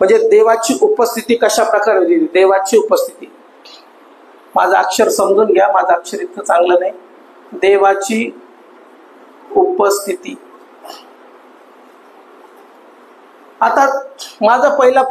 म्हणजे देवाची उपस्थिती कशा प्रकारे होती, देवाची उपस्थिती. माझं अक्षर समजून घ्या, माझं अक्षर इतकं चांगलं नाही. देवाची उपस्थिती. आता माझा पहिला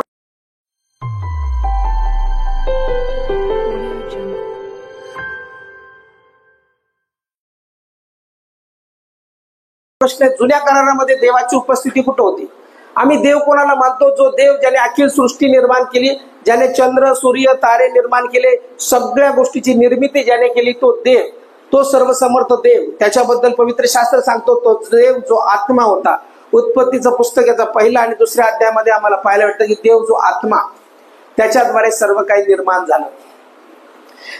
प्रश्न आहे, जुन्या करारामध्ये देवाची उपस्थिती कुठं होती? आम्ही देव कोणाला मानतो? जो देव ज्याने अखिल सृष्टी निर्माण केली, ज्याने चंद्र सूर्य तारे निर्माण केले, सगळ्या गोष्टीची निर्मिती ज्याने केली, तो देव, तो सर्वसमर्थ देव. त्याच्याबद्दल पवित्र शास्त्र सांगतो, तो देव जो आत्मा होता. उत्पत्तीचं पुस्तक याचा पहिला आणि दुसऱ्या अध्यायामध्ये आम्हाला पाहायला वाटतं की देव जो आत्मा, त्याच्याद्वारे सर्व काही निर्माण झालं.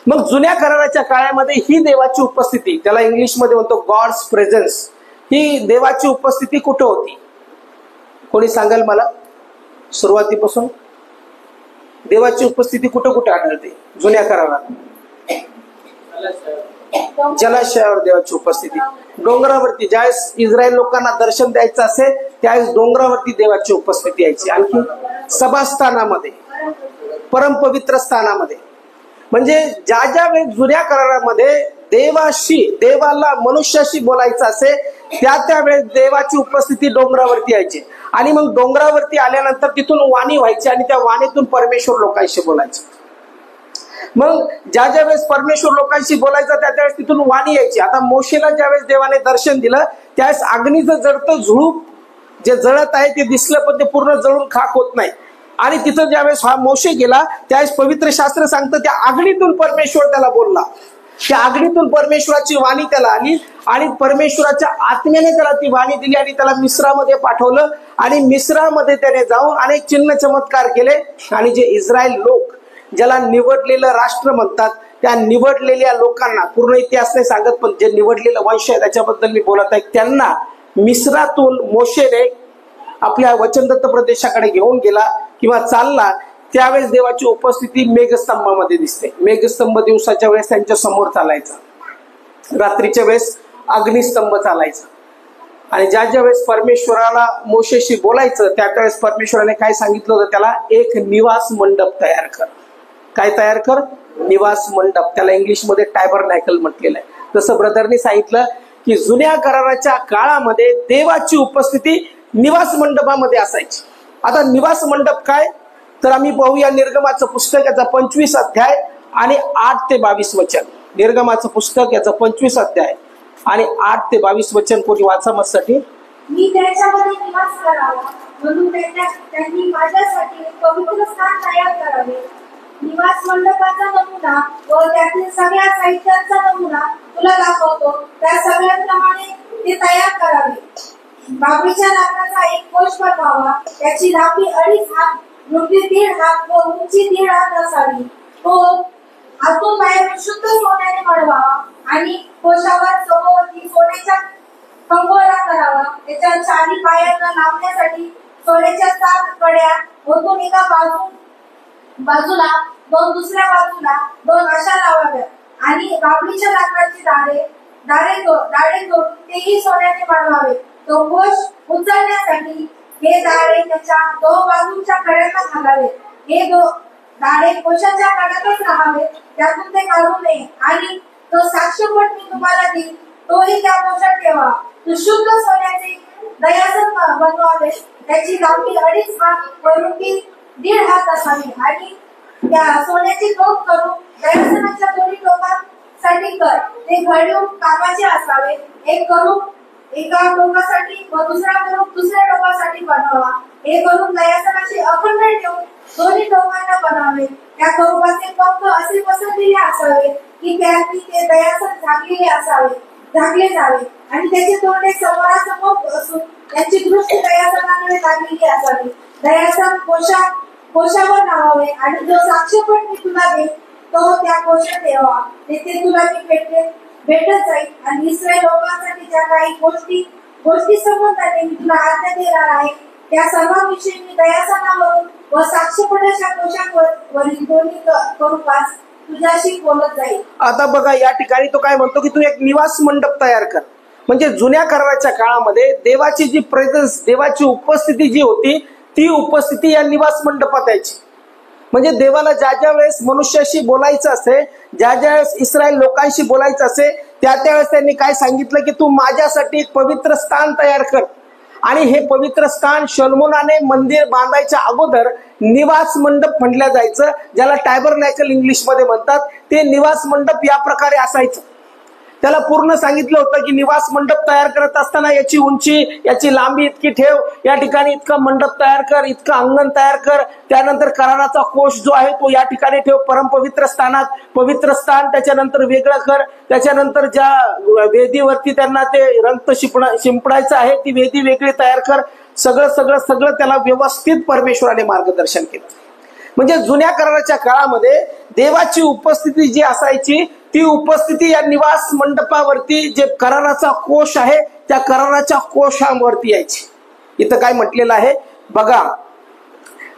मग जुन्या कराराच्या काळामध्ये ही देवाची उपस्थिती, त्याला इंग्लिशमध्ये म्हणतो गॉड्स प्रेझेन्स, ही देवाची उपस्थिती कुठं होती? कोणी सांगाल मला सुरुवातीपासून? देवाची उपस्थिती कुठं कुठं आढळते जुन्या करारात? जलाशयावर देवाची उपस्थिती, डोंगरावरती ज्यावेळेस इस्रायल लोकांना दर्शन द्यायचं असेल त्यावेळेस डोंगरावरती देवाची उपस्थिती यायची. आणखी सभास्थानामध्ये, परमपवित्र स्थानामध्ये. म्हणजे ज्या ज्या वेळेस जुन्या करारामध्ये देवाला मनुष्याशी बोलायचं असेल त्या त्यावेळेस देवाची उपस्थिती डोंगरावरती यायची. आणि मग डोंगरावरती आल्यानंतर तिथून वाणी व्हायची आणि त्या वाणीतून परमेश्वर लोकांशी बोलायचं. मग ज्या ज्या वेळेस परमेश्वर लोकांशी बोलायचं त्या त्यावेळेस तिथून वाणी यायची. आता मोशेला ज्यावेळेस देवाने दर्शन दिलं त्यावेळेस अग्नीचं जळतं झुळूक जे जळत आहे ते दिसलं, पण ते पूर्ण जळून खाक होत नाही. आणि तिथं ज्यावेळेस हा मोशे गेला त्यावेळेस पवित्र शास्त्र सांगतं त्या अग्नीतून परमेश्वर त्याला बोलला. त्या अग्नीतून परमेश्वराची वाणी त्याला आली आणि परमेश्वराच्या आत्म्याने त्याला ती वाणी दिली आणि त्याला मिस्रामध्ये पाठवलं. आणि मिस्रामध्ये त्याने जाऊन अनेक चिन्ह चमत्कार केले. आणि जे इस्रायल लोक, ज्याला निवडलेलं राष्ट्र म्हणतात, त्या निवडलेल्या लोकांना, पूर्ण इतिहास नाही सांगत पण जे निवडलेलं वंश आहे त्याच्याबद्दल मी बोलत आहे, त्यांना मिस्रातून मोशेने आपल्या वचनदत्त प्रदेशाकडे घेऊन गेला किंवा चालला. त्यावेळेस देवाची उपस्थिती मेघस्तंभामध्ये दिसते. मेघस्तंभ दिवसाच्या वेळेस त्यांच्या समोर चालायचा, रात्रीच्या वेळेस अग्निस्तंभ चालायचा. आणि ज्या ज्या वेळेस परमेश्वराला मोशेशी बोलायचं त्या त्यावेळेस परमेश्वराने काय सांगितलं होतं, त्याला एक निवास मंडप तयार कर. काय तयार कर? निवास मंडप. त्याला इंग्लिशमध्ये टॅबरनॅकल म्हटलेलं आहे. जसं ब्रदरनी सांगितलं की जुन्या कराराच्या काळामध्ये देवाची उपस्थिती निवास मंडपामध्ये असायची. आता निवास मंडप काय तर आम्ही पाहूया निर्गमाचं पुस्तक याचा 25 अध्याय आणि 8 ते 22 वचन. निर्गमाचं पुस्तक याचा 25 अध्याय आणि 8 ते 22 वचन. कोणी वाचा माझ्यासाठी. मी त्याच्यामध्ये निवास करावा म्हणून त्यांनी माझ्यासाठी पवित्र स्थान तयार करावे. निवास मंडपाचा नमुना व त्यातील सगळ्या साहित्याचा नमुना तुला दाखवतो. त्या सगळ्यांप्रमाणे ते तयार करावे. बाबरीच्या लाकडाचा एक कोश बनवावा. त्याची लांबी 2.5 हात, रुंदी 1.5 हात व उंची 1.5 हात असावी. तो आतून बाहेर शुद्ध सोन्याने मळवावा आणि कोशावर सभोवती सोन्याच्या कंगोरा करावा. त्याच्या चारी पायांना लावण्यासाठी सोन्याच्या 7 कड्या ओतून एका बाजूला 2 दुसऱ्या बाजूला 2 अशा लावाव्या. आणि बाबरीच्या लाकडाची दाढे जोडून तेही सोन्याने मळवावे. तो कोश उचलण्यासाठी हे दाढे त्याच्या 2 बाजूच्या कड्यांना घालावे. हे दाढे कोशाच्या कड्यातच राहावे, त्यातून ते काढू नये. आणि तो साक्षीपट मी तुम्हाला देईन तोही त्या कोशात ठेवा. तो शुद्ध सोन्याचे दयासन बनवावे. त्याची लांबी 2.5 हात व रुंदी 1.5 हात असावी. आणि त्या सोन्याचे टोक करून दयासनाच्या दोन्ही टोकांसाठी कर. ते घडून कामाचे असावे. एक करून एका टोकासाठी व दुसरा करून दुसऱ्या टोकासाठी बनवावा. हे करून दयासनाची अखंड ठेवून दोन्ही टोकांना बनवावे. त्या करूबाचे पंख असे पसरलेले असावे की त्यातील ते दयासन झाकले जावे. आणि त्याचे तोंडे समोरासमोर असून त्यांची दृष्टी दयासनाकडे लागलेली असावी. दयासन कोशावर लावावे. आणि जो साक्षीपट मी तुला देईन तो त्या कोशात ठेवा. तेथे तुला मी भेटत जाईल. आणि इस्रायल लोकांसाठी ज्या काही गोष्टी संबंधाने मी तुला आज्ञा देणार आहे त्या सर्वांविषयी मी दयासनावरून व साक्षीपटाच्या कोशावरील दोन्ही स्वरूपास तुझ्याशी बोलत जाईल. आता बघा या ठिकाणी तो काय म्हणतो की तू एक निवास मंडप तयार कर. म्हणजे जुन्या कराराच्या काळामध्ये देवाची जी प्रेझेन्स, देवाची उपस्थिती जी होती ती उपस्थिती या निवास मंडपात यायची. म्हणजे देवाला ज्या ज्या वेळेस मनुष्याशी बोलायचं असे, ज्या ज्या वेळेस इस्रायल लोकांशी बोलायचं असे, त्या त्यावेळेस त्यांनी काय सांगितलं की तू माझ्यासाठी एक पवित्र स्थान तयार कर. आणि हे पवित्र स्थान शलोमोनाने मंदिर बांधायच्या अगोदर निवास मंडप म्हटलं जायचं, ज्याला टॅबरनॅकल इंग्लिशमध्ये म्हणतात. ते निवास मंडप या प्रकारे असायचं. त्याला पूर्ण सांगितलं होतं की निवास मंडप तयार करत असताना याची उंची, याची लांबी इतकी ठेव, या ठिकाणी इतका मंडप तयार कर, इतकं अंगण तयार कर. त्यानंतर कराराचा कोश जो आहे तो या ठिकाणी ठेव, परमपवित्र स्थानात. पवित्र स्थान त्याच्यानंतर वेगळं कर. त्याच्यानंतर ज्या वेदीवरती त्यांना ते रक्त शिंपडायचं आहे ती वेदी वेगळी तयार कर. सगळं सगळं सगळं त्याला व्यवस्थित परमेश्वराने मार्गदर्शन केलं. म्हणजे जुन्या कराराच्या काळामध्ये देवाची उपस्थिती जी असायची ती उपस्थिती या निवास मंडपावरती, जे कराराचा कोश आहे त्या कराराच्या कोशावरती यायची. इथं काय म्हटलेलं आहे बघा,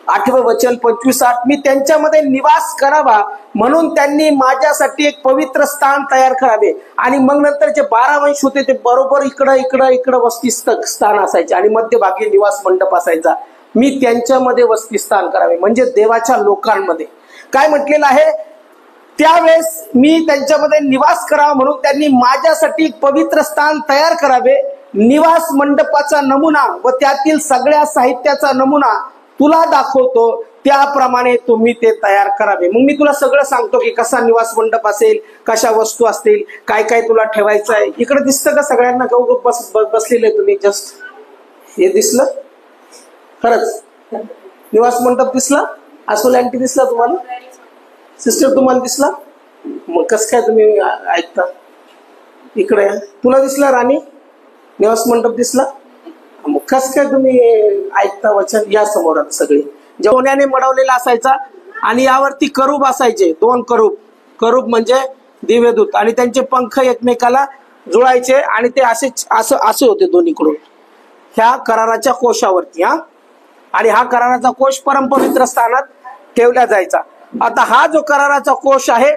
8वं वचन 25:8, मी त्यांच्यामध्ये निवास करावा म्हणून त्यांनी माझ्यासाठी एक पवित्र स्थान तयार करावे. आणि मग नंतर जे 12 वंश होते ते बरोबर इकडं इकडं इकडं वसतिस्थान असायचे आणि मध्यभागी निवास मंडप असायचा. मी त्यांच्यामध्ये वसतिस्थान करावे म्हणजे देवाच्या लोकांमध्ये. काय म्हटलेलं आहे, त्यावेळेस मी त्यांच्यामध्ये निवास करावा म्हणून त्यांनी माझ्यासाठी पवित्र स्थान तयार करावे. निवास मंडपाचा नमुना व त्यातील सगळ्या साहित्याचा नमुना तुला दाखवतो, त्याप्रमाणे तुम्ही ते तयार करावे. मग मी तुला सगळं सांगतो की कसा निवास मंडप असेल, कशा वस्तू असतील, काय काय तुला ठेवायचं आहे. इकडे दिसतं का सगळ्यांना? बसलेले तुम्ही जस्ट हे दिसलं खरंच? निवास मंडप दिसला? असोल अँटी दिसला तुम्हाला? सिस्टर तुम्हाला दिसला? मग कस काय तुम्ही ऐकता? इकडे तुला दिसला राणी? निवास मंडप दिसला? मग कस काय तुम्ही ऐकता वचन? या समोर सगळे सोन्याने मडवलेला असायचा आणि यावरती करूब असायचे, 2 करूब. करूब म्हणजे दिव्यदूत आणि त्यांचे पंख एकमेकाला जुळायचे आणि ते असे होते दोन्हीकडून ह्या कराराच्या कोशावरती. आणि हा कराराचा कोश परमपवित्र स्थानात ठेवला जायचा. आता हा जो कराराचा कोश आहे,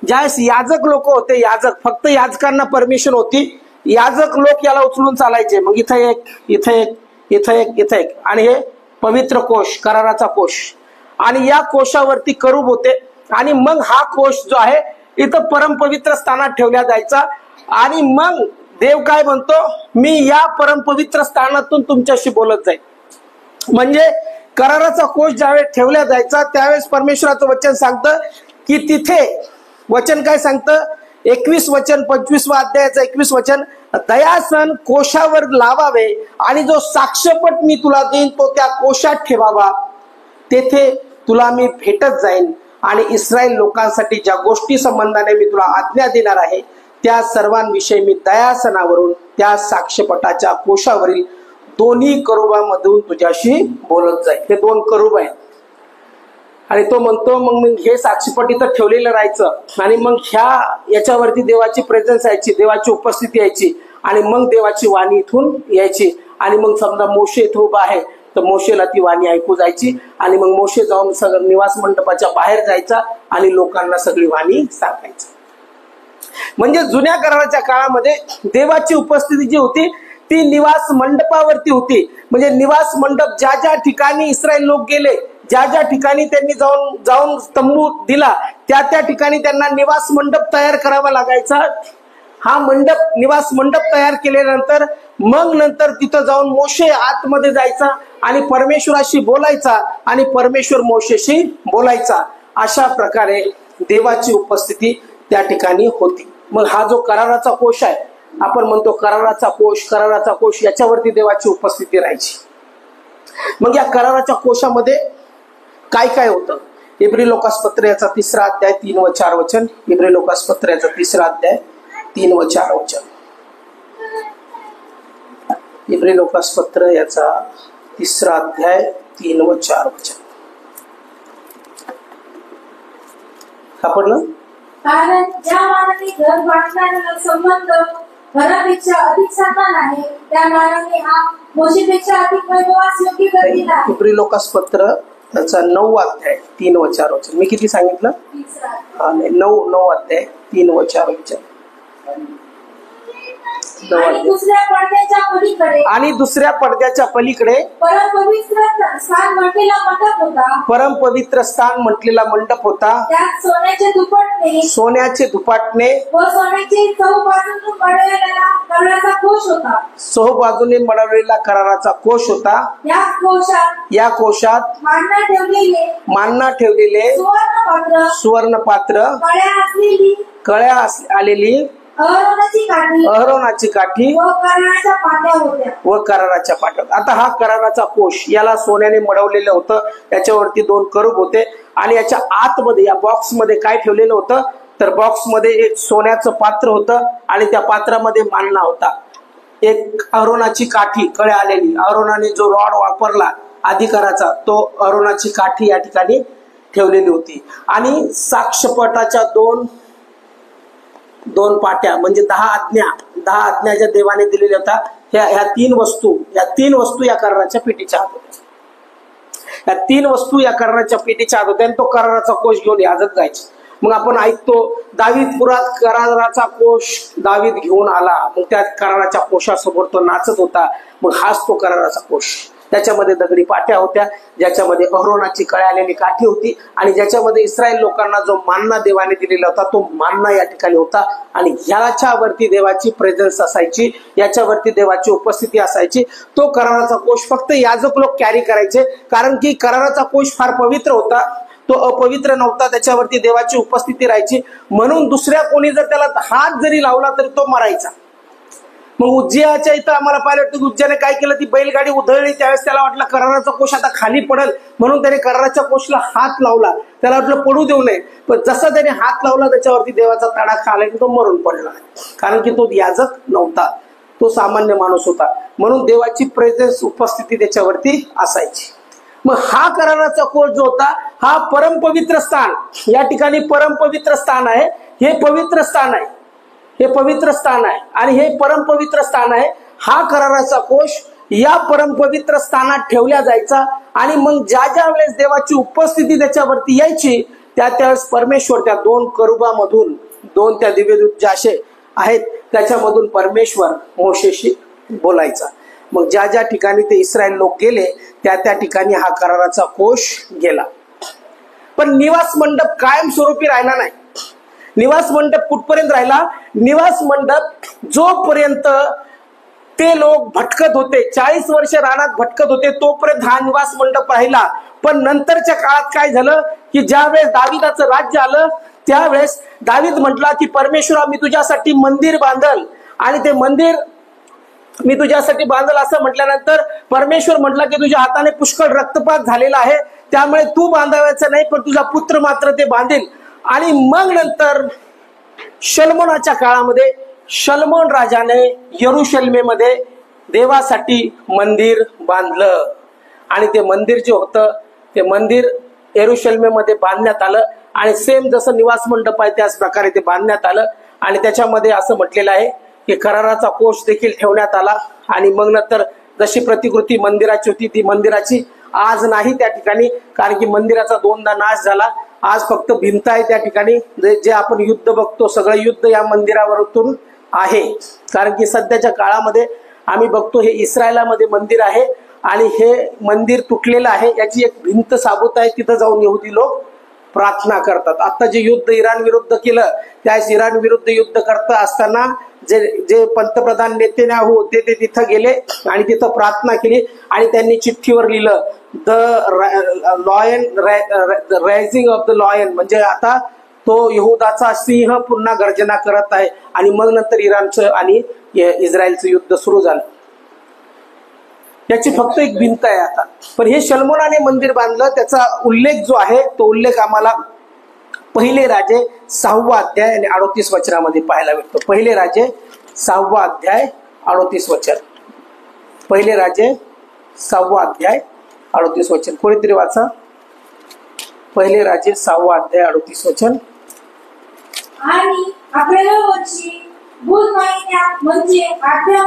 ज्यावेळेस याजक लोक होते, याजक फक्त याजकांना परमिशन होती, याजक लोक याला उचलून चालायचे. मग इथं एक, इथं एक, इथं एक, इथं एक, आणि हे पवित्र कोश, कराराचा कोश. आणि या कोशावरती करूब होते. आणि मग हा कोश जो आहे इथं परमपवित्र स्थानात ठेवला जायचा. आणि मग देव काय म्हणतो, मी या परमपवित्र स्थानातून तुमच्याशी बोलत जाईल. म्हणजे कराराचा कोश ज्यावेळेस ठेवला जायचा त्यावेळेस परमेश्वराचं वचन सांगतं की तिथे वचन काय सांगतं, 21 वचन 25व्या अध्यायाचं 21 वचन, दयासन कोशावर लावावे आणि जो साक्षपट मी तुला देईन तो त्या कोशात ठेवावा. तेथे तुला मी भेटत जाईन आणि इस्रायल लोकांसाठी ज्या गोष्टी संबंधाने मी तुला आज्ञा देणार आहे त्या सर्वांविषयी मी दयासनावरून त्या साक्षपटाच्या कोशावरील 2 करूबामधून तुझ्याशी बोलत जाईल. हे 2 करूब आहेत. आणि तो म्हणतो मग हे साक्षीपट इथं ठेवलेलं राहायचं आणि मग याच्यावरती देवाची प्रेझेन्स यायची, देवाची उपस्थिती यायची आणि मग देवाची वाणी इथून यायची. आणि मग समजा मोशे इथं उभा आहे तर मोशेला ती वाणी ऐकू जायची आणि मग मोशे जाऊन सगळं निवास मंडपाच्या बाहेर जायचा आणि लोकांना सगळी वाणी सांगायची. म्हणजे जुन्या कराराच्या काळामध्ये देवाची उपस्थिती जी होती ती निवास मंडपावरती होती. म्हणजे निवास मंडप ज्या ज्या ठिकाणी इस्रायल लोक गेले, ज्या ज्या ठिकाणी त्यांनी जाऊन तंबू दिला त्या ठिकाणी त्यांना निवास मंडप तयार करावा लागायचा. हा निवास मंडप तयार केल्यानंतर मग नंतर तिथं जाऊन मोशे आतमध्ये जायचा आणि परमेश्वराशी बोलायचा आणि परमेश्वर मोशेशी बोलायचा. अशा प्रकारे देवाची उपस्थिती त्या ठिकाणी होती. मग हा जो कराराचा कोश आहे, आपण म्हणतो कराराचा कोश, याच्यावरती देवाची उपस्थिती राहायची. मग या कराराच्या कोशामध्ये काय काय होतं? इब्री लोकासपत्र याचा 3रा अध्याय 3 व 4 वचन. इब्री लोकासपत्र याचा 3रा अध्याय 3 व 4 वचन. इब्री लोकासपत्र याचा 3रा अध्याय 3 व 4 वचन. सापडलं? कारण ज्या मानाने घर बांधणाऱ्याला संबंध घरापेक्षा अधिक सन्मान आहे त्या मानाने हा मोशेपेक्षा अधिक वैभवास योग्य करतील आहे. इब्री लोकासपत्र त्याचा 9 अध्याय 3 व 4 वचन. मी किती सांगितलं? 9 अध्याय 3 व 4 वचन. आणि दुसऱ्या पडद्याच्या पलीकडे आणि दुसऱ्या पडद्याच्या पलीकडे परमपवित्र स्थान म्हटलेला मंडप होता. परमपवित्र स्थान म्हटलेला मंडप होता. त्यात सोन्याचे दुपटणे सोन्याचे दुपाटणे व सोन्याचे चौबाजूंनी मढवलेला कराराचा कोश होता. चौबाजूने मढवलेला कराराचा कोश होता. या कोशात मान्ना ठेवलेले सुवर्ण पात्र कळ्या आलेली अहरोनाची काठी व कराराच्या पाट्या. आता हा कराराचा कोश, याला सोन्याने मढवलेलं होतं. त्याच्यावरती 2 करूब होते आणि याच्या आतमध्ये या बॉक्स मध्ये काय ठेवलेलं होतं तर बॉक्स मध्ये एक सोन्याचं पात्र होतं आणि त्या पात्रामध्ये मान्ना होता. एक अहरोनाची काठी कळ्या आलेली, अहरोनाने जो रॉड वापरला अधिकाराचा तो अहरोनाची काठी या ठिकाणी ठेवलेली होती. आणि साक्षपटाच्या दोन पाट्या म्हणजे 10 आज्ञा ज्या देवाने दिलेल्या होत्या ह्या 3 वस्तू या कराराच्या पेटीच्या आत होत्या. या 3 वस्तू या कराराच्या पेटीच्या आत होत्या आणि तो कराराचा कोश घेऊन याजक जायचे. मग आपण ऐकतो दावीदपुरात कराराचा कोश दावीद घेऊन आला. मग त्या कराराच्या कोशासमोर तो नाचत होता. मग हाच तो कराराचा कोश. त्याच्यामध्ये दगडी पाट्या होत्या, ज्याच्यामध्ये अहरोनाची कळ्या आलेली काठी होती आणि ज्याच्यामध्ये इस्रायल लोकांना जो मान्ना देवाने दिलेला होता तो मान्ना या ठिकाणी होता. आणि ह्याच्यावरती देवाची प्रेझेन्स असायची, याच्यावरती देवाची उपस्थिती असायची. तो कराराचा कोश फक्त याजक लोक कॅरी करायचे, कारण की कराराचा कोश फार पवित्र होता, तो अपवित्र नव्हता. त्याच्यावरती देवाची उपस्थिती राहायची. म्हणून दुसऱ्या कोणी जर त्याला हात जरी लावला तरी तो मरायचा. मग उज्जियाच्या इथं आम्हाला पाहिलं की उज्जियाने काय केलं, ती बैलगाडी उधळली. त्यावेळेस त्याला वाटलं कराराचा कोश आता खाली पडेल, म्हणून त्याने कराराच्या कोशला हात लावला. त्याला वाटलं पडू देऊ नये, पण जसा त्याने हात लावला त्याच्यावरती देवाचा तडाखा आला की तो मरून पडला. कारण की तो याजक नव्हता, तो सामान्य माणूस होता. म्हणून देवाची प्रेझेन्स उपस्थिती त्याच्यावरती असायची. मग हा कराराचा कोश जो होता हा परमपवित्र स्थान, या ठिकाणी परमपवित्र स्थान आहे. हे पवित्र स्थान आहे, हे पवित्र स्थान आहे आणि हे परमपवित्र स्थान आहे. हा कराराचा कोश या परमपवित्र स्थानात ठेवला जायचा. आणि मग ज्या वेळेस देवाची उपस्थिती त्याच्यावरती यायची त्यावेळेस परमेश्वर त्या 2 करूबामधून 2 त्या दिव्यदूत जे असे आहेत त्याच्यामधून परमेश्वर मोशेशी बोलायचा. मग ज्या ठिकाणी ते इस्रायल लोक गेले त्या ठिकाणी हा कराराचा कोश गेला. पण निवास मंडप कायमस्वरूपी राहिला नाही. निवास मंडप कुठपर्यंत राहिला? निवास मंडप जोपर्यंत ते लोक भटकत होते, 40 वर्ष रानात भटकत होते, तोपर्यंत हा निवास मंडप राहिला. पण नंतरच्या काळात काय झालं की ज्यावेळेस दाविदाचं राज्य आलं त्यावेळेस दावीद म्हटला की परमेश्वरा मी तुझ्यासाठी मंदिर बांधल. आणि ते मंदिर मी तुझ्यासाठी बांधल असं म्हटल्यानंतर परमेश्वर म्हटला की तुझ्या हाताने पुष्कळ रक्तपात झालेला आहे, त्यामुळे तू बांधावायचं नाही पण तुझा पुत्र मात्र ते बांधेल. आणि मग नंतर शलमोनाच्या काळामध्ये शलमोन राजाने यरुशलेमेमध्ये देवासाठी मंदिर बांधलं. आणि ते मंदिर जे होतं ते मंदिर यरुशलेमेमध्ये बांधण्यात आलं. आणि सेम जसं निवास मंडप आहे त्याच प्रकारे ते बांधण्यात आलं. आणि त्याच्यामध्ये असं म्हटलेलं आहे की कराराचा कोश देखील ठेवण्यात आला. आणि मग नंतर जशी प्रतिकृती मंदिराची होती ती मंदिराची आज नाही त्या ठिकाणी, कारण की मंदिराचा 2दा नाश झाला. आज फक्त भिंत आहे त्या ठिकाणी. जे आपण युद्ध बघतो सगळं युद्ध या मंदिरावरून आहे. कारण की सध्याच्या काळामध्ये आम्ही बघतो हे इस्रायलामध्ये मंदिर आहे आणि हे मंदिर तुटलेलं आहे. याची एक भिंत साबूत आहे, तिथं जाऊन यहुदी लोक प्रार्थना करतात. आता जे युद्ध इराण विरुद्ध केलं त्यावेळेस इराण विरुद्ध युद्ध करत असताना जे पंतप्रधान नेतन्याहू होते ते तिथं गेले आणि तिथं प्रार्थना केली. आणि त्यांनी चिठ्ठीवर लिहिलं the lion rising of the lion, म्हणजे आता तो यहुदाचा सिंह पुन्हा गर्जना करत आहे. आणि मग नंतर इराणचं आणि इस्रायलचं युद्ध सुरू झालं. याची फक्त एक भिंत आहे आता. पण हे शलमोनाने मंदिर बांधलं, त्याचा उल्लेख जो आहे तो उल्लेख आम्हाला पहिले राजे 6वा अध्याय आणि 38 वचनामध्ये पाहायला भेटतो. पहिले राजे 6वा अध्याय 38 वचन. पहिले राजे 6वा अध्याय 38 वचन. कोणीतरी वाचा. पहिले राजे 6वा अध्याय 38 वचन. आणि 11व्या वर्षी भूल महिन्यात म्हणजे 8व्या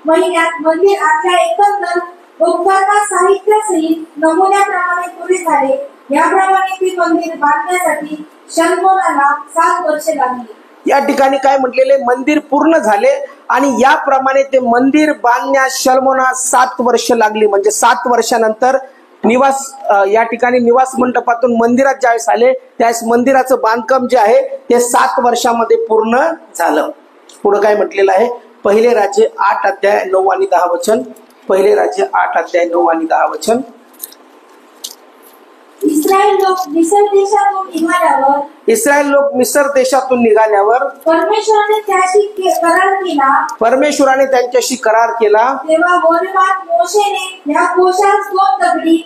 महिन्यात मंदिर आपल्या एकंदर उपकरणा साहित्यासहित नमुन्याप्रमाणे पुरे झाले. याप्रमाणे ते मंदिर बांधण्यासाठी शलमोनाला 7 वर्षे लागली. या ठिकाणी काय म्हटलेले, मंदिर पूर्ण झाले आणि याप्रमाणे ते मंदिर बांधण्यास शल्मोनास 7 वर्ष लागली. म्हणजे 7 वर्षानंतर या ठिकाणी निवास मंडपातून मंदिरात ज्यावेळेस आले त्यावेळेस मंदिराचं बांधकाम जे आहे ते 7 वर्षामध्ये पूर्ण झालं. पुढे काय म्हटलेलं आहे, पहिले राज्य 8 अध्याय 9 आणि 10 वचन. पहिले राज्य 8 अध्याय 9 आणि 10 वचन. इस्रायल लोक मिस्र देशातून निघाल्यावर परमेश्वराने त्यांच्याशी करार केला. तेव्हा वनवास मोशेने या कोशास 2 दगडी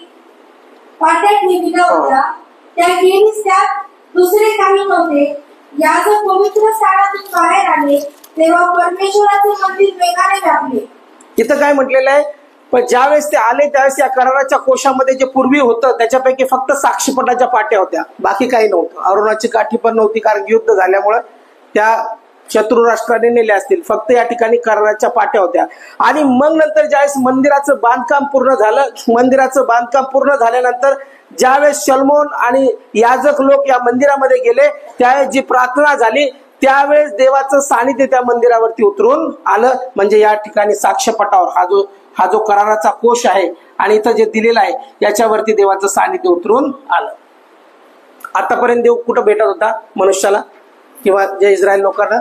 पाट्या ठेविल्या होत्या. त्या गेलीस त्यात दुसरे काही नव्हते. याजक पवित्र स्थानातून बाहेर आले तेव्हा परमेश्वराचे मंदिर वेगाने व्यापले. इथं काय म्हटलेलं आहे, पण ज्यावेळेस ते आले त्यावेळेस या कराराच्या कोशामध्ये जे पूर्वी होतं त्याच्यापैकी फक्त साक्षीपटाच्या पाट्या होत्या, बाकी काही नव्हतं. अरुणाची काठी पण नव्हती, कारण युद्ध झाल्यामुळे त्या शत्रू राष्ट्राने नेल्या असतील. फक्त या ठिकाणी कराराच्या पाट्या होत्या. आणि मग नंतर ज्यावेळेस मंदिराचं बांधकाम पूर्ण झालं, मंदिराचं बांधकाम पूर्ण झाल्यानंतर ज्यावेळेस शल्मोन आणि याजक लोक या मंदिरामध्ये गेले त्यावेळेस जी प्रार्थना झाली त्यावेळेस देवाचं सानिध्य त्या मंदिरावरती उतरून आलं. म्हणजे या ठिकाणी साक्ष्यपटावर हा जो कराराचा कोश आहे आणि इथं जे दिलेला आहे याच्यावरती देवाचं सानिध्य उतरून आलं. आतापर्यंत देव कुठं भेटत होता मनुष्याला किंवा जे इस्रायल लोकांना?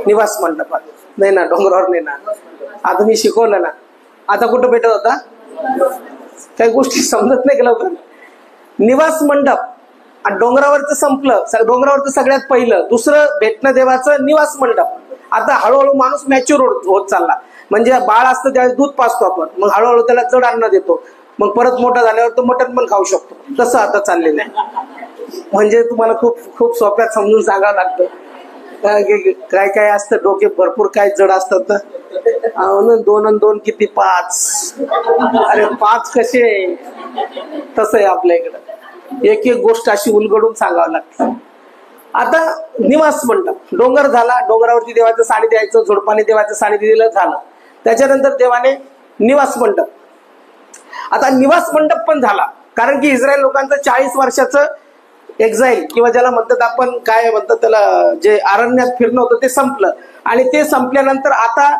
निवास मंडपात. नाही ना, डोंगरावर नाही ना. आता मी शिकवलं ना. आता कुठं भेटत होता? काही गोष्टी समजत नाही का लवकर. निवास मंडप आणि डोंगरावरचं संपलं. डोंगरावरचं सगळ्यात पहिलं. दुसरं भेटणं देवाचं निवास मंडप. आता हळूहळू माणूस मॅच्युअर होत चालला. म्हणजे बाळ असतं त्यावेळेस दूध पाजतो आपण, मग हळूहळू त्याला जड अन्न देतो, मग परत मोठा झाल्यावर तो मटण पण खाऊ शकतो. तसं आता चाललेलं आहे. म्हणजे तुम्हाला खूप खूप सोप्यात समजून सांगावं लागतं. काय काय असतं, डोके भरपूर काय जड असतात. 2 आणि 2 किती 5. अरे 5 कसे? तसं आहे आपल्या इकडं. एक एक गोष्ट अशी उलगडून सांगावं लागतं. आता निवास मंडप डोंगर झाला, डोंगरावरती देवाचं सानिध्य द्यायचं, झुडपाने देवाचं सानिध्य दिलं, झालं. त्याच्यानंतर देवाने निवास मंडप. आता निवास मंडप पण झाला, कारण की इस्रायल लोकांचं 40 वर्षाचं एक्झाईल किंवा ज्याला म्हणतात आपण काय म्हणतात त्याला, जे अरण्यात फिरणं होतं ते संपलं. आणि ते संपल्यानंतर आता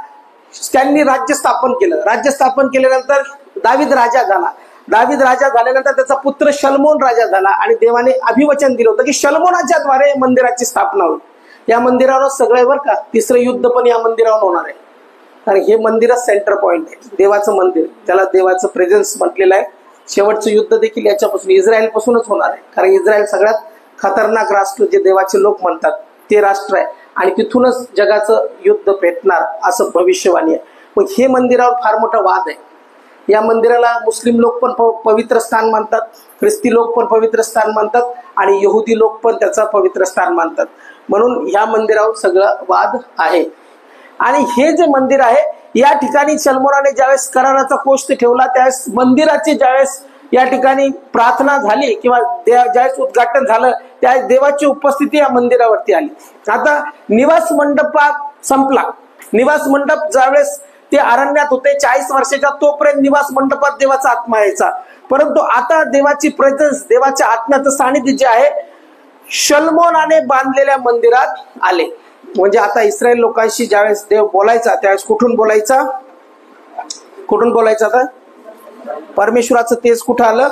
त्यांनी राज्य स्थापन केलं. राज्य स्थापन केल्यानंतर दावीद राजा झाला. दावीद राजा झाल्यानंतर त्याचा पुत्र शल्मोन राजा झाला. आणि देवाने अभिवचन दिलं होतं की शल्मोनाच्या द्वारे मंदिराची स्थापना होईल. या मंदिरावर सगळं बरं का, 3रं युद्ध पण या मंदिरावर होणार आहे. कारण हे मंदिरच सेंटर पॉइंट आहे, देवाचं मंदिर. त्याला देवाचं प्रेझेन्स म्हटलेलं आहे. शेवटचं युद्ध देखील याच्यापासून इस्रायल पासूनच होणार आहे. कारण इस्रायल सगळ्यात खतरनाक राष्ट्र जे देवाचे लोक म्हणतात ते राष्ट्र आहे. आणि तिथूनच जगाचं युद्ध पेटणार असं भविष्यवाणी आहे. मग हे मंदिरावर फार मोठा वाद आहे. या मंदिराला मुस्लिम लोक पण पवित्र स्थान मानतात, ख्रिस्ती लोक पण पवित्र स्थान मानतात आणि यहुदी लोक पण त्याचा पवित्र स्थान मानतात. म्हणून या मंदिरावर सगळं वाद आहे. आणि हे जे मंदिर आहे या ठिकाणी शल्मोनाने ज्यावेळेस कराराचा कोश ठेवला त्यावेळेस मंदिराची ज्यावेळेस या ठिकाणी प्रार्थना झाली किंवा ज्यावेळेस उद्घाटन झालं त्यावेळेस देवाची उपस्थिती या मंदिरावरती आली. आता निवास मंडपात संपला. निवास मंडप ज्यावेळेस ते अरण्यात होते 40 वर्षाच्या, तोपर्यंत निवास मंडपात देवाचा आत्मा यायचा. परंतु आता देवाची प्रेझेन्स, देवाच्या आत्म्याचं सानिध्य जे आहे शल्मोनाने बांधलेल्या मंदिरात आले. म्हणजे आता इस्रायल लोकांशी ज्यावेळेस देव बोलायचा त्यावेळेस कुठून बोलायचा? कुठून बोलायचा? आता परमेश्वराचं तेज कुठं आलं?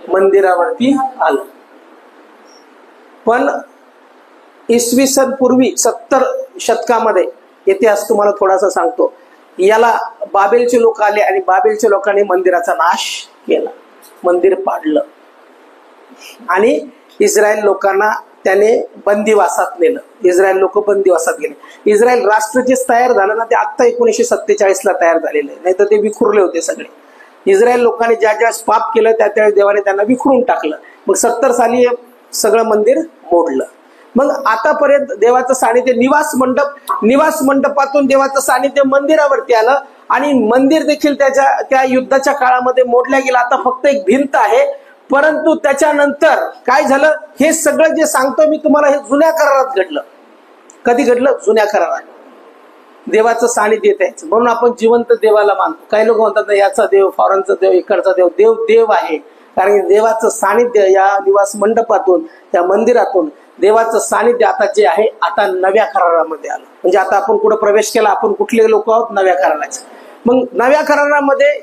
मंदिरावरती आलं. पण इसवी सन पूर्वी 70 शतकामध्ये इतिहास तुम्हाला थोडासा सांगतो. याला बाबेलचे लोक आले आणि बाबेलच्या लोकांनी मंदिराचा नाश केला, मंदिर पाडलं आणि इस्रायल लोकांना त्याने बंदिवासात नेलं. इस्रायल लोक बंदिवासात गेले. इस्रायल राष्ट्र जे तयार झालं ना ते आता 1947 ला तयार झालेलं आहे, नाहीतर ते विखुरले होते सगळे. इस्रायल लोकांनी ज्या ज्या पाप केलं त्या त्या देवाने त्यांना विखुरून टाकलं. मग 70 साली सगळं मंदिर मोडलं. मग आतापर्यंत देवाचं सानिध्य निवास मंडपातून देवाचं सानिध्य मंदिरावरती आलं आणि मंदिर देखील त्या युद्धाच्या काळामध्ये मोडल्या गेलं. आता फक्त एक भिंत आहे. परंतु त्याच्यानंतर काय झालं हे सगळं जे सांगतो मी तुम्हाला हे जुन्या करारात घडलं. कधी घडलं? जुन्या करारात. देवाचं सानिध्य यायचं म्हणून आपण जिवंत देवाला मानतो. काही लोक म्हणतात याचा देव, फॉरेनचा देव, इकडचा देव. देव देव आहे, कारण देवाचं सानिध्य या निवास मंडपातून, त्या मंदिरातून देवाचं सानिध्य आता जे आहे आता नव्या करारामध्ये आलं. म्हणजे आता आपण कुठं प्रवेश केला, आपण कुठले लोक आहोत? नव्या कराराचे. मग नव्या करारामध्ये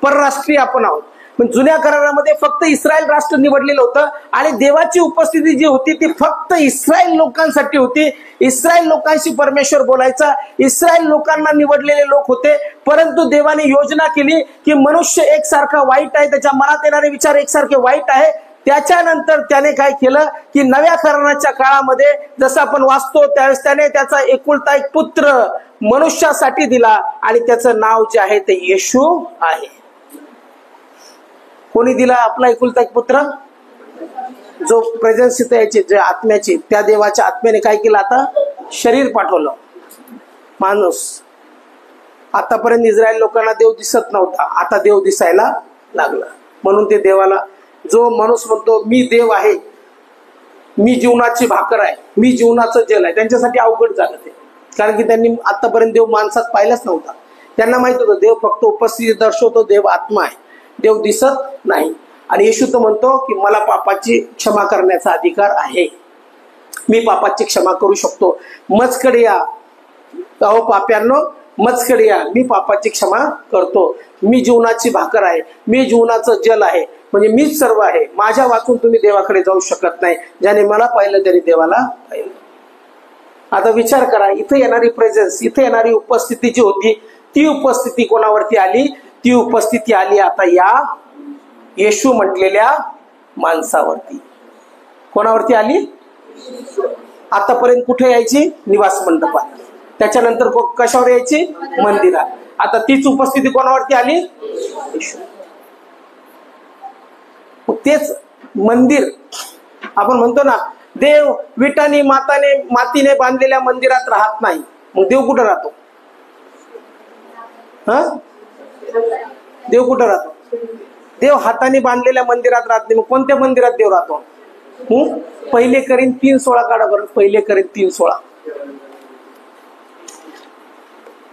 परराष्ट्रीय आपण आहोत. पण जुन्या करारामध्ये फक्त इस्रायल राष्ट्र निवडलेलं होतं आणि देवाची उपस्थिती जी होती ती फक्त इस्रायल लोकांसाठी होती. इस्रायल लोकांशी परमेश्वर बोलायचा, इस्रायल लोकांना निवडलेले लोक होते. परंतु देवाने योजना केली की मनुष्य एकसारखा वाईट आहे, त्याच्या मनात येणारे विचार एकसारखे वाईट आहे. त्याच्यानंतर त्याने काय केलं की नव्या कराराच्या काळामध्ये जसं आपण वाचतो त्यावेळेस त्याने त्याचा एकुलता एक पुत्र मनुष्यासाठी दिला आणि त्याचं नाव जे आहे ते येशू आहे. कोणी दिला आपला एकुलता एक पुत्र? जो प्रेझेन्स इथे यायचे, जे आत्म्याची, त्या देवाच्या आत्म्याने काय केलं? आता शरीर पाठवलं. माणूस आतापर्यंत इस्रायल लोकांना देव दिसत नव्हता, आता देव दिसायला लागला. म्हणून ते देवाला, जो माणूस म्हणतो मी देव आहे, मी जीवनाची भाकर आहे, मी जीवनाचं जल आहे, त्यांच्यासाठी अवघड झालं ते. कारण की त्यांनी आतापर्यंत देव माणसात पाहिलाच नव्हता. त्यांना माहित होतं देव फक्त उपस्थिती दर्शवतो, देव आत्मा आहे, देव दिसत नाही. आणि येशू तर म्हणतो की मला पापाची क्षमा करण्याचा अधिकार आहे, मी पापाची क्षमा करू शकतो. मजकडे या अहो पाप्यांनो, मजकडे या, मी पापाची क्षमा करतो. मी जीवनाची भाकर आहे, मी जीवनाचं जल आहे, म्हणजे मीच सर्व आहे. माझ्या वाचून तुम्ही देवाकडे जाऊ शकत नाही. ज्याने मला पाहिलं त्याने देवाला पाहिलं. आता विचार करा, इथे येणारी प्रेझेन्स, इथे येणारी उपस्थिती जी होती ती उपस्थिती कोणावरती आली? ती उपस्थिती आली आता या येशू म्हटलेल्या माणसावरती. कोणावरती आली? आतापर्यंत कुठे यायची? निवास मंडपात. त्याच्यानंतर कशावर यायची? मंदिरात. आता तीच उपस्थिती कोणावरती आली? येशू. तेच मंदिर आपण म्हणतो ना, देव विटाने मातीने बांधलेल्या मंदिरात राहत नाही. मग देव कुठं राहतो? देव कुठं राहतो? देव हाताने बांधलेल्या मंदिरात राहत नाही. मग कोणत्या मंदिरात देव राहतो? पहिले करीन 3:16 काढा बरं. पहिले करीन 3:16.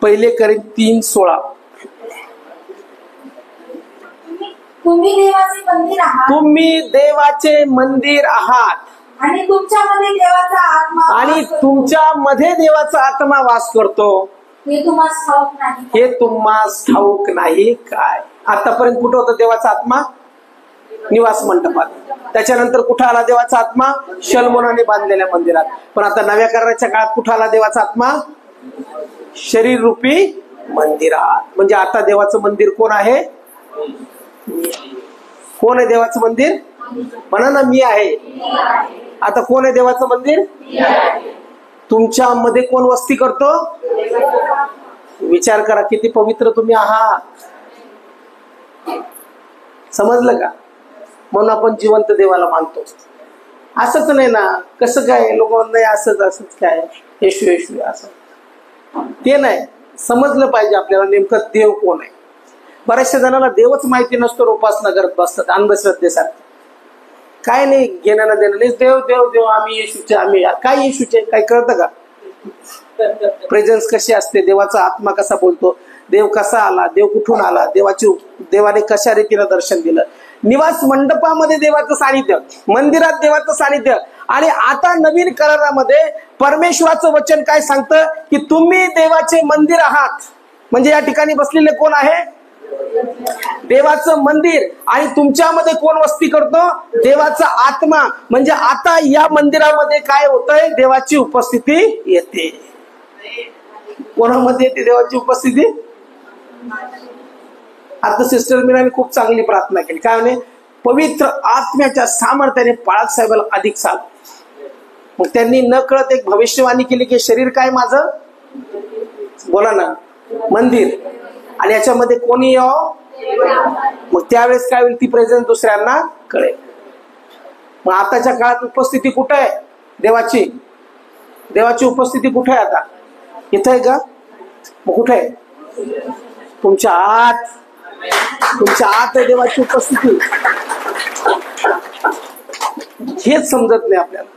पहिले करीन 3:16. तुम्ही देवाचे मंदिर आहात. तुम्ही देवाचे मंदिर आहात आणि तुमच्यामध्ये देवाचा आत्मा आणि तुमच्यामध्ये देवाचा आत्मा वास करतो. हे तुम्हाला ठाऊक नाही. हे तुम्हाला ठाऊक नाही काय? आतापर्यंत कुठं होता देवाचा आत्मा? निवास मंडपात. त्याच्यानंतर कुठं आला देवाचा आत्मा? शलमोनाने बांधलेल्या मंदिरात. पण आता नव्या कराराच्या काळात कुठं आला देवाचा आत्मा? शरीर रूपी मंदिरात. म्हणजे आता देवाचं मंदिर कोण आहे? कोण आहे देवाचं मंदिर? म्हणा ना, मी आहे. आता कोण आहे देवाचं मंदिर? तुमच्यामध्ये कोण वस्ती करतो? विचार करा किती पवित्र तुम्ही आहात. समजलं का? म्हणून आपण जिवंत देवाला मानतो. असंच नाही ना, कसं काय लोक नाही असंच काय येशू येशू असं ते नाही. समजलं पाहिजे आपल्याला नेमकं देव कोण आहे. बऱ्याचशा जणांना देवच माहिती नसतो, उपासना करत बसतात अंधश्रद्धेसारखं. काय नाही घेणं ना देणं नाही. देव देव देव, आम्ही येशूचे, आम्ही काय येशूचे, काय कळतं का? प्रेझेन्स कशी असते, देवाचा आत्मा कसा बोलतो, देव कसा आला, देव कुठून आला, देवाने कशा रीतीनं दर्शन दिलं. निवास मंडपामध्ये देवाचं सानिध्य, मंदिरात देवाचं सानिध्य. आणि आता नवीन करारामध्ये परमेश्वराचं वचन काय सांगतं की तुम्ही देवाचे मंदिर आहात. म्हणजे या ठिकाणी बसलेले कोण आहे? देवाचं मंदिर. आणि तुमच्यामध्ये कोण वस्ती करतो? देवाचा आत्मा. म्हणजे आता या मंदिरामध्ये काय होतंय? देवाची उपस्थिती येते. कोणामध्ये येते देवाची उपस्थिती? आता सिस्टर मीराने खूप चांगली प्रार्थना केली. काय म्हणे? पवित्र आत्म्याच्या सामर्थ्याने बाळासाहेब साहेबाला अधिक साथ. मग त्यांनी न कळत एक भविष्यवाणी केली की शरीर काय माझं? बोला ना, मंदिर. आणि याच्यामध्ये कोणी यावं? मग त्यावेळेस काय होईल? ती प्रेझेन्स दुसऱ्यांना कळेल. मग आताच्या काळात उपस्थिती कुठे आहे देवाची? देवाची उपस्थिती कुठे आहे आता? इथं आहे का? मग कुठे आहे? तुमच्या आत. तुमच्या आत आहे देवाची उपस्थिती. हेच समजत नाही आपल्याला.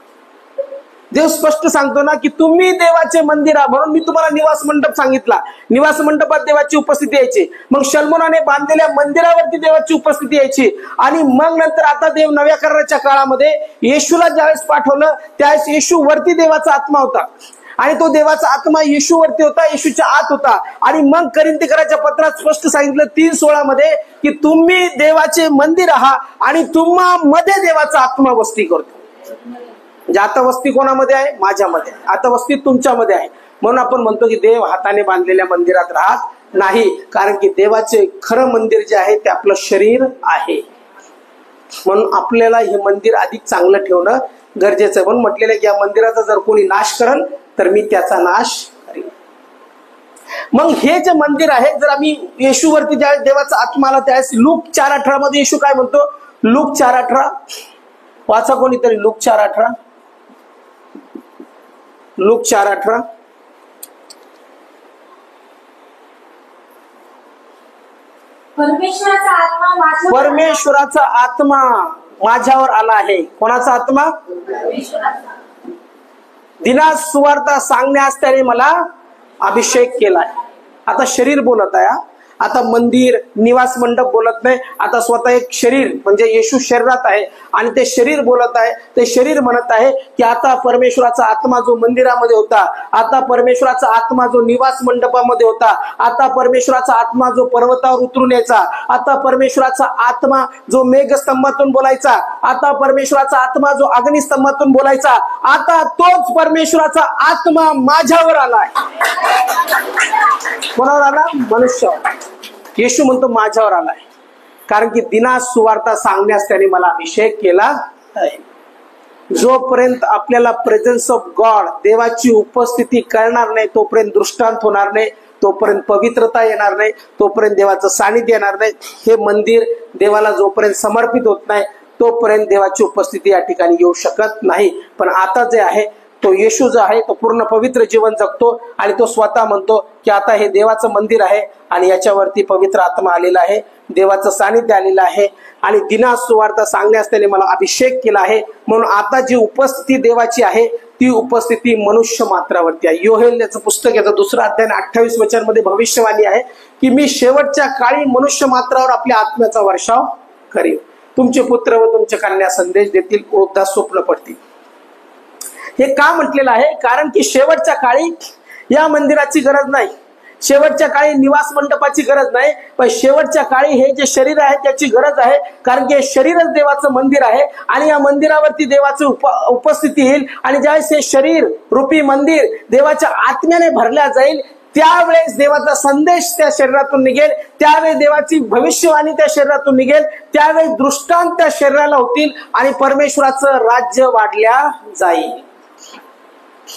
देव स्पष्ट सांगतो ना की तुम्ही देवाचे मंदिर आहात. म्हणून मी तुम्हाला निवास मंडप सांगितला. निवास मंडपात देवाची उपस्थिती यायची. मग शल्मोनाने बांधलेल्या मंदिरावरती देवाची उपस्थिती यायची. आणि मग नंतर आता देव नव्या कराराच्या काळामध्ये येशूला ज्यावेळेस पाठवलं त्यावेळेस येशू वरती देवाचा आत्मा होता. आणि तो देवाचा आत्मा येशूवरती होता, येशूच्या आत होता. आणि मग करिंथीकराच्या पत्रात स्पष्ट सांगितलं 3:16 मध्ये की तुम्ही देवाचे मंदिर आहात आणि तुम्हामध्ये देवाचा आत्मा वस्ती करतो. म्हणजे आता वस्ती कोणामध्ये आहे? माझ्यामध्ये. आता वस्ती तुमच्यामध्ये आहे. म्हणून आपण म्हणतो की देव हाताने बांधलेल्या मंदिरात राहत नाही, कारण की देवाचे खरं मंदिर जे आहे ते आपलं शरीर आहे. म्हणून आपल्याला हे मंदिर अधिक चांगलं ठेवणं गरजेचं आहे. म्हणून म्हटलेलं की या मंदिराचा जर कोणी नाश करल तर मी त्याचा नाश करेन. मग हे जे मंदिर आहे, जर आम्ही येशूवरती ज्यावेळेस देवाचा आत्मा आला त्यावेळेस लूक 4:18 मध्ये येशू काय म्हणतो? लूक 4:18 वाचा कोणीतरी. लूक 4:18. लूक 4:18. परमेश्वराचा आत्मा माझ्यावर आला आहे. कोणाचा आत्मा? दिनास सुवार्ता सांगण्यास त्याने मला अभिषेक केलाय. आता शरीर बोलत आहे. आता मंदिर, निवास मंडप बोलत नाही. आता स्वतः एक शरीर म्हणजे येशू शरीरात आहे आणि ते शरीर बोलत आहे. ते शरीर म्हणत आहे की आता परमेश्वराचा आत्मा जो मंदिरामध्ये होता, आता परमेश्वराचा आत्मा जो निवास मंडपामध्ये होता, आता परमेश्वराचा आत्मा जो पर्वतावर उतरून यायचा, आता परमेश्वराचा आत्मा जो मेघस्तंभातून बोलायचा, आता परमेश्वराचा आत्मा जो अग्निस्तंभातून बोलायचा, आता तोच परमेश्वराचा आत्मा माझ्यावर आलाय. कोणावर आला? मनुष्यावर. येशू म्हणतो माझ्यावर आलाय, कारण की दिनास सुवार्ता सांगण्यास त्याने मला अभिषेक केला आहे. जोपर्यंत आपल्याला प्रेझेन्स ऑफ गॉड, देवाची उपस्थिती कळणार नाही, तोपर्यंत दृष्टांत होणार नाही, तोपर्यंत पवित्रता येणार नाही, तोपर्यंत देवाचं सानिध्य येणार नाही. हे मंदिर देवाला जोपर्यंत समर्पित होत नाही तोपर्यंत देवाची उपस्थिती या ठिकाणी येऊ शकत नाही. पण आता जे आहे तो येशू जो आहे तो पूर्ण पवित्र जीवन जगतो आणि तो स्वतः म्हणतो की आता हे देवाचं मंदिर आहे आणि याच्यावरती पवित्र आत्मा आलेला आहे, देवाचं सानिध्य आलेलं आहे आणि दिनास सुवार्ता सांगण्यास त्याने मला अभिषेक केला आहे. म्हणून आता जी उपस्थिती देवाची आहे ती उपस्थिती मनुष्य मात्रावरती आहे. योहेल याचं पुस्तक, याचा 2 अध्याय 28 वचनामध्ये भविष्यवाणी आहे की मी शेवटच्या काळी मनुष्य मात्रावर आपल्या आत्म्याचा वर्षाव करीन. तुमचे पुत्र व तुमच्या कन्या संदेश देतील, वृद्धा स्वप्न पडतील. हे का म्हटलेलं आहे? कारण की शेवटच्या काळी या मंदिराची गरज नाही, शेवटच्या काळी निवास मंडपाची गरज नाही, पण शेवटच्या काळी हे जे शरीर आहे त्याची गरज आहे. कारण की हे शरीरच देवाचं मंदिर आहे आणि या मंदिरावरती देवाची उपस्थिती येईल. आणि ज्यावेळेस हे शरीर रूपी मंदिर देवाच्या आत्म्याने भरल्या जाईल त्यावेळेस देवाचा संदेश त्या शरीरातून निघेल, त्यावेळेस देवाची भविष्यवाणी त्या शरीरातून निघेल, त्यावेळेस दृष्टांत त्या शरीराला होतील आणि परमेश्वराचं राज्य वाढल्या जाईल.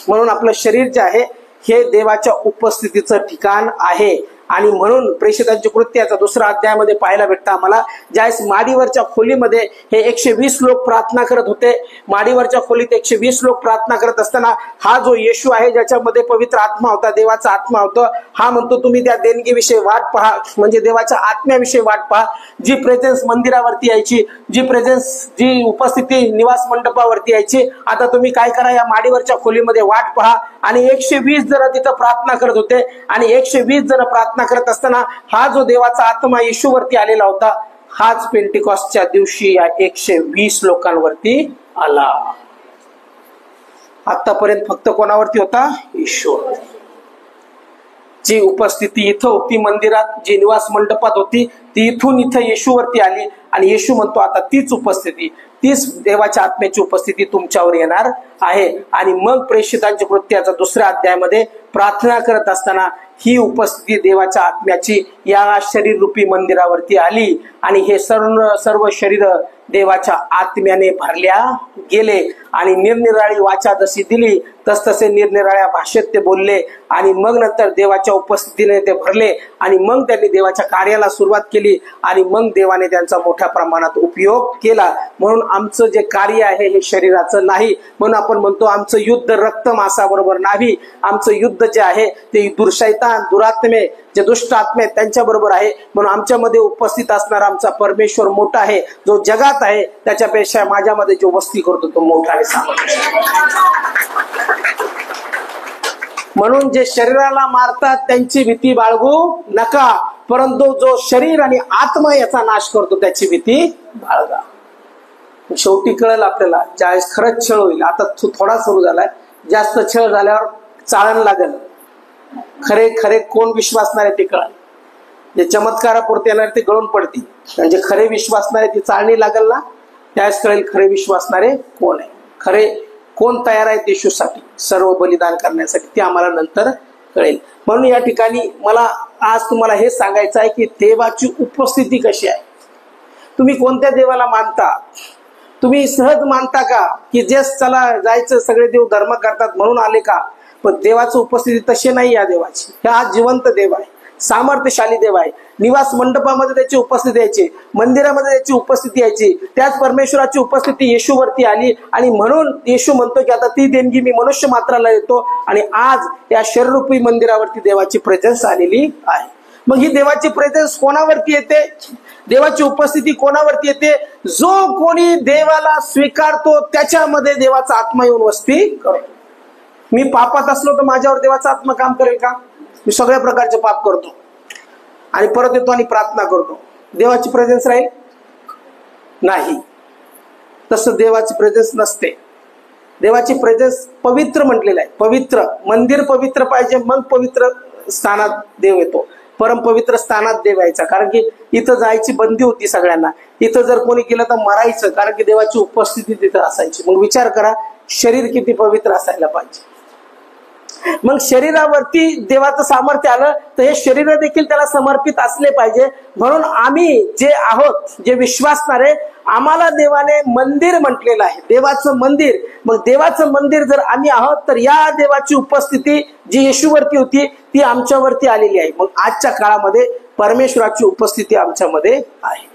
म्हणून आपलं शरीर जे आहे हे देवाच्या उपस्थितीचं ठिकाण आहे. आणि म्हणून प्रेषितांची कृत्य याचा 2 अध्यायामध्ये पाहायला भेटतं आम्हाला. ज्यावेळेस माडीवरच्या खोलीमध्ये हे 120 लोक प्रार्थना करत होते, माडीवरच्या खोलीत 120 लोक प्रार्थना करत असताना हा जो येशू आहे ज्याच्यामध्ये पवित्र आत्मा होता, देवाचा आत्मा होता, हा म्हणतो तुम्ही त्या देणगीविषयी वाट पहा, म्हणजे देवाच्या आत्म्याविषयी वाट पहा. जी प्रेझेन्स मंदिरावरती यायची, जी प्रेझेन्स, जी उपस्थिती निवास मंडपावरती यायची, आता तुम्ही काय करा, या माडीवरच्या खोलीमध्ये वाट पहा. आणि 120 जण तिथं प्रार्थना करत होते आणि 120 जण प्रार्थना करत असताना हा जो देवाचा आत्मा येशूवरती आलेला होता हाच पेंटिकॉस्टच्या दिवशी या 120 लोकांवरती आला. आतापर्यंत फक्त कोणावरती होता? येशू. जी उपस्थिती इथं होती मंदिरात, जी निवास मंडपात होती, ती इथून इथं येशूवरती आली आणि येशू म्हणतो आता तीच उपस्थिती, तीच देवाच्या आत्म्याची उपस्थिती तुमच्यावर येणार आहे. आणि मग प्रेषितांच्या कृत्याचा 2 अध्यायामध्ये प्रार्थना करत असताना ही उपस्थिती देवाच्या आत्म्याची या शरीर रूपी मंदिरावरती आली आणि हे सर्व शरीर देवाच्या आत्म्याने भरल्या गेले आणि निरनिराळी वाचा जशी दिली तसतसे निरनिराळ्या भाषेत ते बोलले आणि मग नंतर देवाच्या उपस्थितीने ते भरले आणि मग त्यांनी देवाच्या कार्याला सुरुवात केली आणि मग देवाने त्यांचा मोठ्या प्रमाणात उपयोग केला. म्हणून आमचं जे कार्य आहे हे शरीराचं नाही. म्हणून आपण म्हणतो आमचं युद्ध रक्त मांसाबरोबर नाही, आमचं युद्ध जे आहे ते दुर्शैतान, दुरात्मे, जे दुष्ट आत्मे आहेत त्यांच्या बरोबर आहे. म्हणून आमच्यामध्ये उपस्थित असणारा आमचा परमेश्वर मोठा आहे, जो जगात आहे त्याच्यापेक्षा माझ्यामध्ये जो वस्ती करतो तो मोठा आहे. म्हणून जे शरीराला मारतात त्यांची भीती बाळगू नका, परंतु जो शरीर आणि आत्मा याचा नाश करतो त्याची भीती बाळगा. शेवटी कळेल आपल्याला ज्यावेळेस खरंच छळ होईल. आता थोडा सुरू झालाय, जास्त छळ झाल्यावर चाळण लागेल. खरे खरे कोण विश्वासणारे ते कळेल. जे चमत्कारापुरते येणारे ते गळून पडतील, आणि जे खरे विश्वासणारे ती चाळणी लागेल ना, त्यावेळेस कळेल खरे विश्वासणारे कोण आहे, खरे कोण तयार आहे येशूसाठी सर्व बलिदान करण्यासाठी, ते आम्हाला नंतर कळेल. म्हणून या ठिकाणी मला आज तुम्हाला हे सांगायचं आहे की देवाची उपस्थिती कशी आहे. तुम्ही कोणत्या देवाला मानता? तुम्ही सहज मानता का की जे चला जायचं सगळे देव धर्म करतात म्हणून आले का? पण देवाची उपस्थिती तशी नाही. या देवाची हा जिवंत देव आहे, सामर्थ्यशाली देव आहे. निवास मंडपामध्ये त्याची उपस्थिती यायची, मंदिरामध्ये त्याची उपस्थिती यायची. त्याच परमेश्वराची उपस्थिती येशूवरती आली, आणि म्हणून येशू म्हणतो की आता ती देणगी मी मनुष्य मात्राला देतो. आणि आज या शरीररूपी मंदिरावरती देवाची प्रेझेन्स आलेली आहे. मग ही देवाची प्रेझेन्स कोणावरती येते? देवाची उपस्थिती कोणावरती येते? जो कोणी देवाला स्वीकारतो त्याच्यामध्ये देवाचा आत्मा येऊन वस्ती करतो. मी पापात असलो तर माझ्यावर देवाचा आत्मा काम करेल का? मी सगळ्या प्रकारचे पाप करतो आणि परत येतो आणि प्रार्थना करतो, देवाची प्रेझेन्स राहील? नाही. तसं देवाची प्रेझेन्स नसते. देवाची प्रेझेन्स पवित्र म्हटलेलं आहे. पवित्र मंदिर पवित्र पाहिजे, मग पवित्र स्थानात देव येतो. परम पवित्र स्थानात देव यायचा, कारण की इथं जायची बंदी होती सगळ्यांना. इथं जर कोणी केलं तर मरायचं, कारण की देवाची उपस्थिती तिथं असायची. मग विचार करा शरीर किती पवित्र असायला पाहिजे. मग शरीरावरती देवाचं सामर्थ्य आलं तर हे शरीर देखील त्याला समर्पित असले पाहिजे. म्हणून आम्ही जे आहोत, जे विश्वासणारे, आम्हाला देवाने मंदिर म्हटलेलं आहे, देवाचं मंदिर. मग देवाचं मंदिर जर आम्ही आहोत तर या देवाची उपस्थिती जी येशूवरती होती ती आमच्यावरती आलेली आहे. मग आजच्या काळामध्ये परमेश्वराची उपस्थिती आमच्यामध्ये आहे.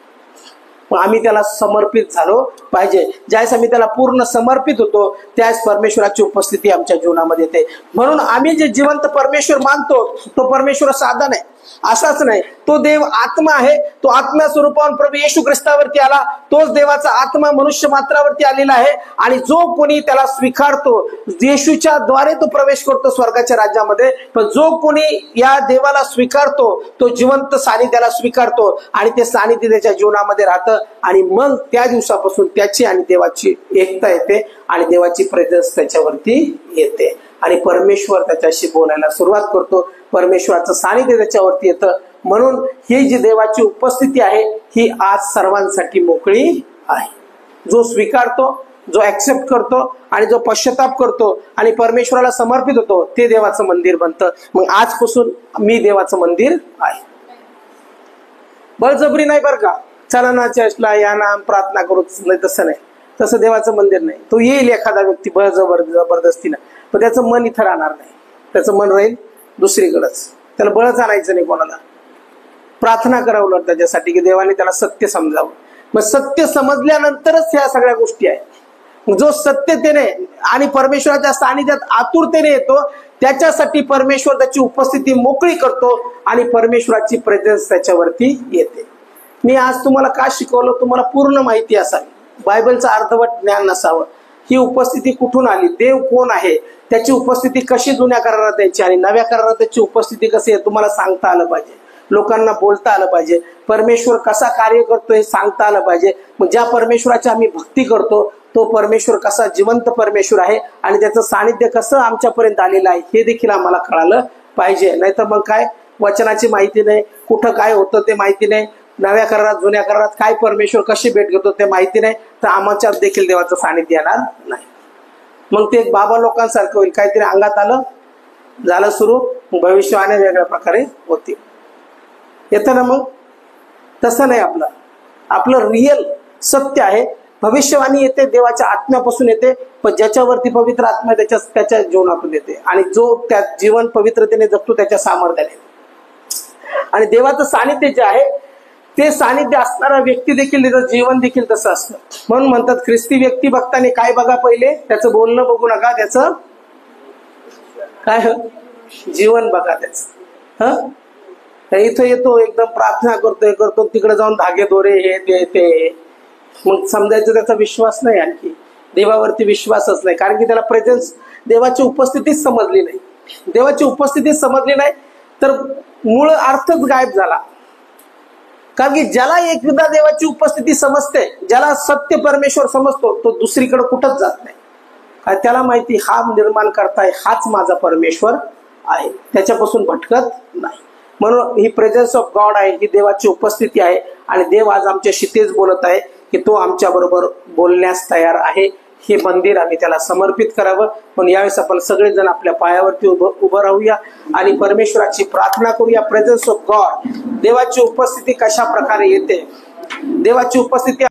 मग आम्ही त्याला समर्पित झालो पाहिजे. ज्यावेळेस आम्ही त्याला पूर्ण समर्पित होतो त्यावेळेस परमेश्वराची उपस्थिती आमच्या जीवनामध्ये येते. म्हणून आम्ही जे जिवंत परमेश्वर मानतो तो परमेश्वर साधा नाही, असाच नाही. तो देव आत्मा आहे. तो आत्मा स्वरूपावर प्रभू येशू ख्रिस्तावरती आला. तोच देवाचा आत्मा मनुष्य मात्रावरती आलेला आहे. आणि जो कोणी त्याला स्वीकारतो, येशूच्या द्वारे तो प्रवेश करतो स्वर्गाच्या राज्यामध्ये. पण जो कोणी या देवाला स्वीकारतो तो जिवंत सानिध्याला स्वीकारतो, आणि ते सानिध्य त्याच्या जीवनामध्ये राहतं. आणि मग त्या दिवसापासून त्याची आणि देवाची एकता येते, आणि देवाची प्रेझेन्स त्याच्यावरती येते, आणि परमेश्वर त्याच्याशी बोलायला सुरुवात करतो. परमेश्वराचं सानिध्य त्याच्यावरती येतं. म्हणून ही जी देवाची उपस्थिती आहे ही आज सर्वांसाठी मोकळी आहे. जो स्वीकारतो, जो ऍक्सेप्ट करतो, आणि जो पश्चाताप करतो आणि परमेश्वराला समर्पित होतो ते देवाचं मंदिर बनतं. मग आजपासून मी देवाचं मंदिर आहे. बळजबरी नाही बरं का, चला ना चर्चला या ना प्रार्थना करू, नाही तसं नाही. तसं देवाचं मंदिर नाही. तो येईल एखादा व्यक्ती जबरदस्तीनं, पण त्याचं मन इथं राहणार नाही. त्याचं मन राहील दुसरीकडेच. त्याला बळच आणायचं नाही कोणाला. प्रार्थना करावं लागतं त्याच्यासाठी की देवाने त्याला सत्य समजावं. मग सत्य समजल्यानंतरच ह्या सगळ्या गोष्टी आहेत. जो सत्यतेने आणि परमेश्वराच्या सानिध्यात आतुरतेने येतो त्याच्यासाठी परमेश्वर त्याची उपस्थिती मोकळी करतो, आणि परमेश्वराची प्रेझेन्स त्याच्यावरती येते. मी आज तुम्हाला का शिकवलं, तुम्हाला पूर्ण माहिती असावी, बायबलचं अर्धवट ज्ञान नसावं. ही उपस्थिती कुठून आली, देव कोण आहे, त्याची उपस्थिती कशी जुन्या करारात यायची आणि नव्या करारात त्याची उपस्थिती कशी आहे तुम्हाला सांगता आलं पाहिजे. लोकांना बोलता आलं पाहिजे. परमेश्वर कसा कार्य करतो हे सांगता आलं पाहिजे. मग ज्या परमेश्वराची आम्ही भक्ती करतो तो परमेश्वर कसा जिवंत परमेश्वर आहे आणि त्याचं सानिध्य कसं आमच्यापर्यंत आलेलं आहे हे देखील आम्हाला कळालं पाहिजे. नाहीतर मग काय, वचनाची माहिती नाही, कुठं काय होतं ते माहिती नाही, नव्या करारात जुन्या करारात काय परमेश्वर कशी भेट घेतो ते माहिती नाही, तर आमच्यात देखील देवाचं सानिध्य येणार नाही. मग ते बाबा लोकांसारखं होईल, काहीतरी अंगात आलं झालं सुरू, भविष्यवाणी वेगळ्या प्रकारे होती. येतं ना. मग तसं नाही. आपलं रिअल सत्य आहे. भविष्यवाणी येते देवाच्या आत्म्यापासून येते, पण ज्याच्यावरती पवित्र आत्मा त्याच्या जीवनातून येते, आणि जो त्या जीवन पवित्रतेने जगतो त्याच्या सामर्थ्याने. आणि देवाचं सानिध्य जे आहे ते सानिध्य असणारा व्यक्ती देखील त्याचं जीवन देखील तसं असतं. म्हणून म्हणतात ख्रिस्ती व्यक्ती बघताना काय बघा, पहिले त्याचं बोलणं बघू नका, त्याचं काय जीवन बघा त्याचं. इथं येतो एकदम प्रार्थना करतोय करतो, तिकडे जाऊन धागे दोरे हे ते, मग समजायचं त्याचा विश्वास नाही, आणखी देवावरती विश्वासच नाही, कारण की त्याला प्रेझेन्स देवाची उपस्थितीच समजली नाही. देवाची उपस्थिती समजली नाही तर मूळ अर्थच गायब झाला. कारण की ज्याला एकदा देवाची उपस्थिती समजते, ज्याला सत्य परमेश्वर समजतो, तो दुसरीकडे कुठंच जात नाही. कारण त्याला माहिती हा निर्माण करताय, हाच माझा परमेश्वर आहे, त्याच्यापासून भटकत नाही. म्हणून ही प्रेझेन्स ऑफ गॉड आहे, ही देवाची उपस्थिती आहे. आणि देव आज आमच्याशी तेच बोलत आहे की तो आमच्या बरोबर बोलण्यास तयार आहे. हे मंदिर आम्ही त्याला समर्पित करावं. म्हणून यावेळेस आपण सगळेजण आपल्या पायावरती उभं राहूया आणि परमेश्वराची प्रार्थना करूया. प्रेझेन्स ऑफ गॉड, देवाची उपस्थिती कशा प्रकारे येते. देवाची उपस्थिती